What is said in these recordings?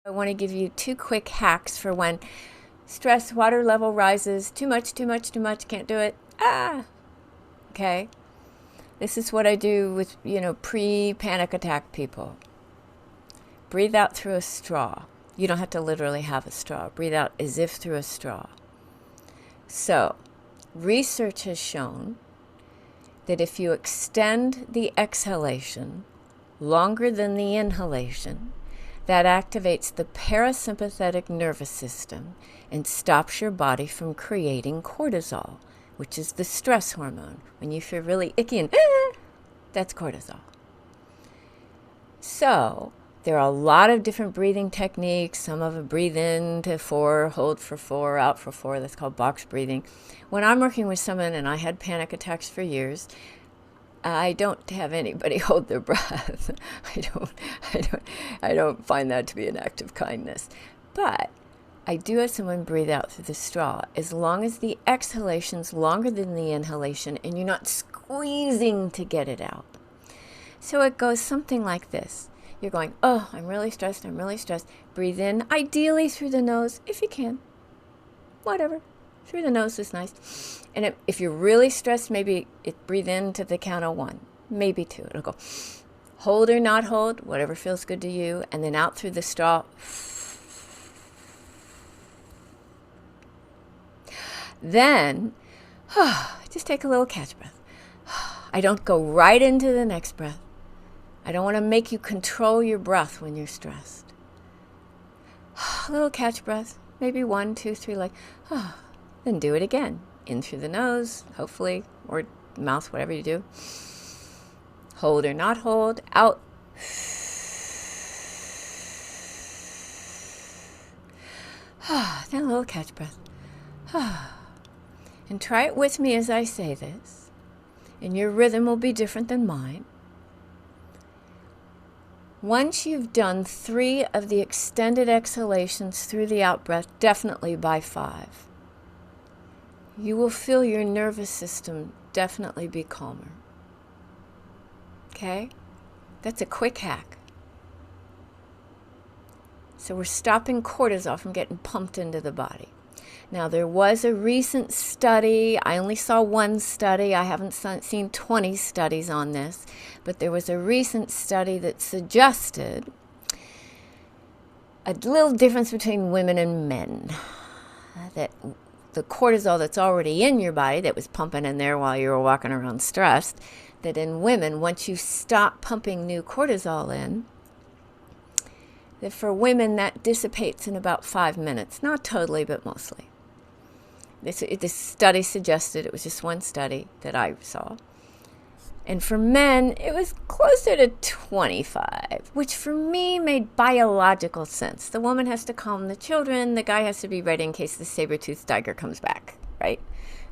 I want to give you 2 quick hacks for when stress water level rises. Too much, can't do it. Okay. This is what I do with, pre-panic attack people. Breathe out through a straw. You don't have to literally have a straw. Breathe out as if through a straw. So, research has shown that if you extend the exhalation longer than the inhalation, that activates the parasympathetic nervous system and stops your body from creating cortisol, which is the stress hormone. When you feel really icky and that's cortisol. So there are a lot of different breathing techniques. Some of them breathe in to 4, hold for 4, out for 4. That's called box breathing. When I'm working with someone, and I had panic attacks for years, I don't have anybody hold their breath. I don't find that to be an act of kindness. But I do have someone breathe out through the straw, as long as the exhalation's longer than the inhalation and you're not squeezing to get it out. So it goes something like this. You're going, oh, I'm really stressed. Breathe in, ideally through the nose, if you can. Whatever. Through the nose is nice. And if you're really stressed, maybe breathe in to the count of 1, maybe 2. It'll go hold or not hold, whatever feels good to you, and then out through the straw. Then, just take a little catch breath. I don't go right into the next breath. I don't want to make you control your breath when you're stressed. A little catch breath, maybe 1, 2, 3, then do it again. In through the nose, hopefully, or mouth, whatever you do. Hold or not hold, out. Then a little catch breath. And try it with me as I say this. And your rhythm will be different than mine. Once you've done 3 of the extended exhalations through the out-breath, definitely by 5, you will feel your nervous system definitely be calmer. Okay? That's a quick hack. So we're stopping cortisol from getting pumped into the body. Now, there was a recent study. I only saw 1 study. I haven't seen 20 studies on this. But there was a recent study that suggested a little difference between women and men. That the cortisol that's already in your body, that was pumping in there while you were walking around stressed, that in women, once you stop pumping new cortisol in, that for women that dissipates in about 5 minutes. Not totally, but mostly. This study suggested, it was just 1 study that I saw. And for men, it was closer to 25, which for me made biological sense. The woman has to calm the children. The guy has to be ready in case the saber-toothed tiger comes back, right?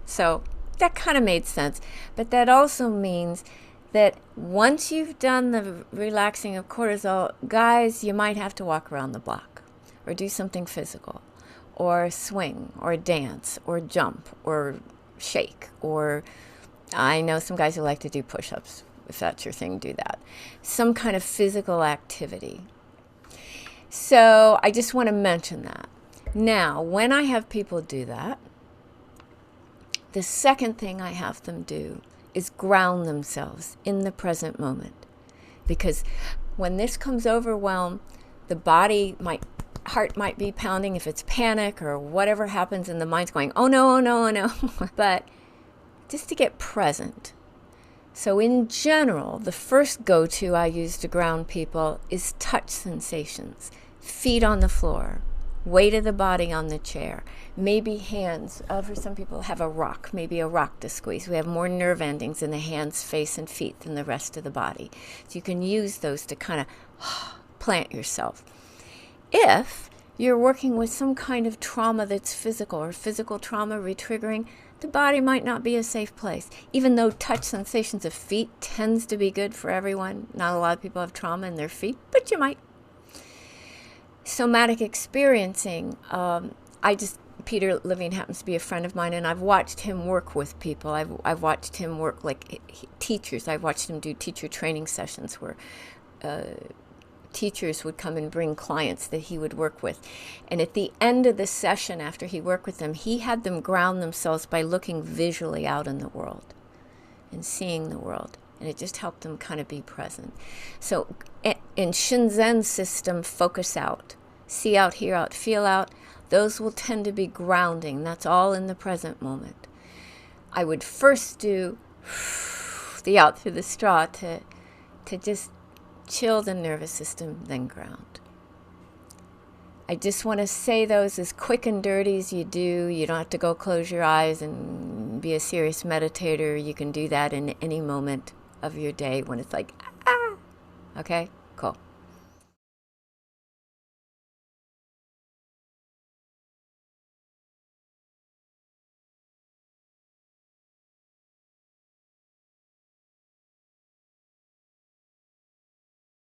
So that kind of made sense. But that also means that once you've done the relaxing of cortisol, guys, you might have to walk around the block or do something physical or swing or dance or jump or shake, or I know some guys who like to do push-ups. If that's your thing, do that. Some kind of physical activity. So I just want to mention that. Now, when I have people do that, the second thing I have them do is ground themselves in the present moment. Because when this comes overwhelmed, the heart might be pounding if it's panic or whatever happens, and the mind's going, oh no, oh no, oh no. But just to get present. So in general, the first go-to I use to ground people is touch sensations. Feet on the floor, weight of the body on the chair, maybe hands. For some people have a rock, maybe a rock to squeeze. We have more nerve endings in the hands, face, and feet than the rest of the body. So you can use those to kind of plant yourself. If you're working with some kind of trauma that's physical or physical trauma retriggering, the body might not be a safe place. Even though touch sensations of feet tends to be good for everyone. Not a lot of people have trauma in their feet, but you might. Somatic experiencing. Peter Levine happens to be a friend of mine, and I've watched him work with people. I've watched him work like teachers. I've watched him do teacher training sessions where teachers would come and bring clients that he would work with. And at the end of the session, after he worked with them, he had them ground themselves by looking visually out in the world and seeing the world. And it just helped them kind of be present. So in Shinzen system, focus out. See out, hear out, feel out. Those will tend to be grounding. That's all in the present moment. I would first do the out through the straw to just chill the nervous system, then ground. I just want to say those as quick and dirty as you do. You don't have to go close your eyes and be a serious meditator. You can do that in any moment of your day when it's like, ah. Okay, cool.